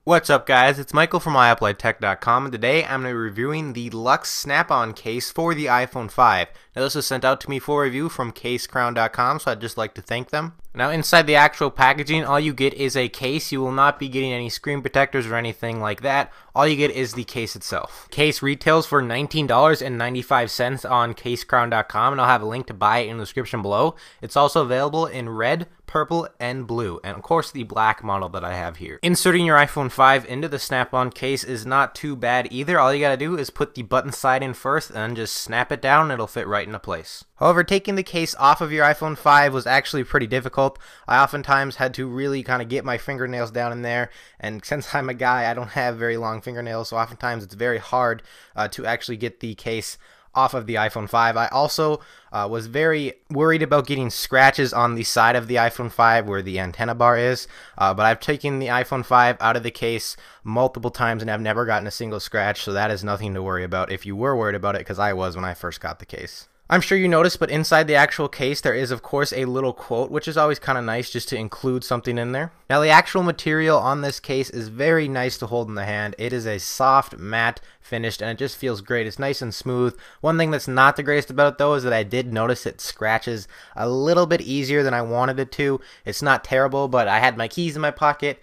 What's up, guys? It's Michael from iApplyTech.com, and today I'm going to be reviewing the Lux Snap-on case for the iPhone 5. Now, this was sent out to me for review from Casecrown.com, so I'd just like to thank them. Now, inside the actual packaging, all you get is a case. You will not be getting any screen protectors or anything like that. All you get is the case itself. Case retails for $19.95 on Casecrown.com, and I'll have a link to buy it in the description below. It's also available in red, purple, and blue, and of course the black model that I have here. Inserting your iPhone 5 into the Snap-on case is not too bad either. All you gotta do is put the button side in first and just snap it down and it'll fit right into place. However, taking the case off of your iPhone 5 was actually pretty difficult. I oftentimes had to really kind of get my fingernails down in there, and since I'm a guy, I don't have very long fingernails, so oftentimes it's very hard to actually get the case off of the iPhone 5. I also was very worried about getting scratches on the side of the iPhone 5 where the antenna bar is, but I've taken the iPhone 5 out of the case multiple times and I've never gotten a single scratch, so that is nothing to worry about if you were worried about it, because I was when I first got the case. I'm sure you noticed, but inside the actual case there is of course a little quote, which is always kind of nice just to include something in there. Now, the actual material on this case is very nice to hold in the hand. It is a soft matte finished and it just feels great. It's nice and smooth. One thing that's not the greatest about it though is that I did notice it scratches a little bit easier than I wanted it to. It's not terrible, but I had my keys in my pocket,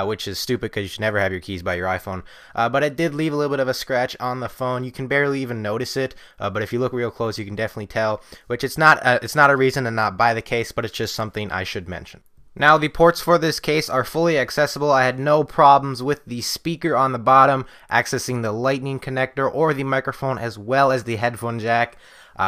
which is stupid because you should never have your keys by your iPhone. But it did leave a little bit of a scratch on the phone. You can barely even notice it, but if you look real close, you can definitely tell. Which it's not a reason to not buy the case, but it's just something I should mention. Now, the ports for this case are fully accessible. I had no problems with the speaker on the bottom accessing the lightning connector or the microphone, as well as the headphone jack.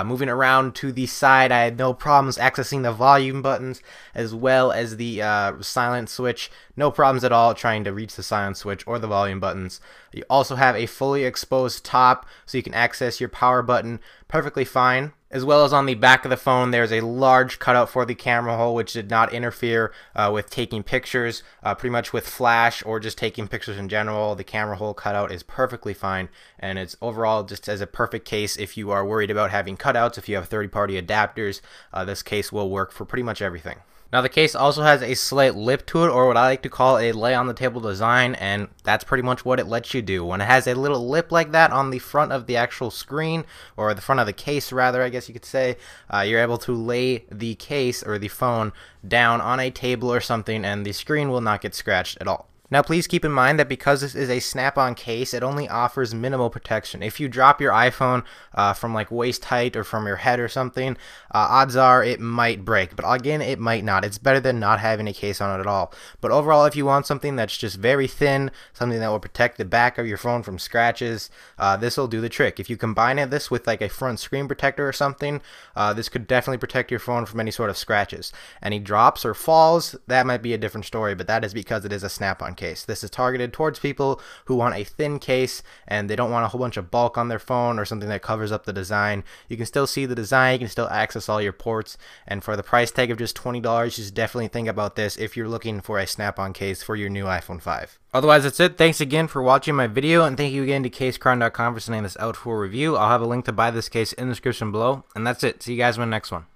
Moving around to the side, I had no problems accessing the volume buttons as well as the silent switch. No problems at all trying to reach the silent switch or the volume buttons. You also have a fully exposed top, so you can access your power button perfectly fine. As well as on the back of the phone, there's a large cutout for the camera hole, which did not interfere with taking pictures, pretty much with flash or just taking pictures in general. The camera hole cutout is perfectly fine, and it's overall just as a perfect case if you are worried about having cutouts. If you have third-party adapters, this case will work for pretty much everything. Now, the case also has a slight lip to it, or what I like to call a lay-on-the-table design, and that's pretty much what it lets you do. When it has a little lip like that on the front of the actual screen, or the front of the case rather, I guess you could say, you're able to lay the case or the phone down on a table or something, and the screen will not get scratched at all. Now, please keep in mind that because this is a Snap-on case, it only offers minimal protection. If you drop your iPhone from like waist height or from your head or something, odds are it might break. But again, it might not. It's better than not having a case on it at all. But overall, if you want something that's just very thin, something that will protect the back of your phone from scratches, this will do the trick. If you combine this with like a front screen protector or something, this could definitely protect your phone from any sort of scratches. Any drops or falls, that might be a different story, but that is because it is a Snap-on case. This is targeted towards people who want a thin case and they don't want a whole bunch of bulk on their phone or something that covers up the design. You can still see the design, you can still access all your ports, and for the price tag of just $20, you should definitely think about this if you're looking for a Snap-on case for your new iPhone 5. Otherwise, that's it. Thanks again for watching my video, and thank you again to Casecrown.com for sending this out for review. I'll have a link to buy this case in the description below, and that's it. See you guys in the next one.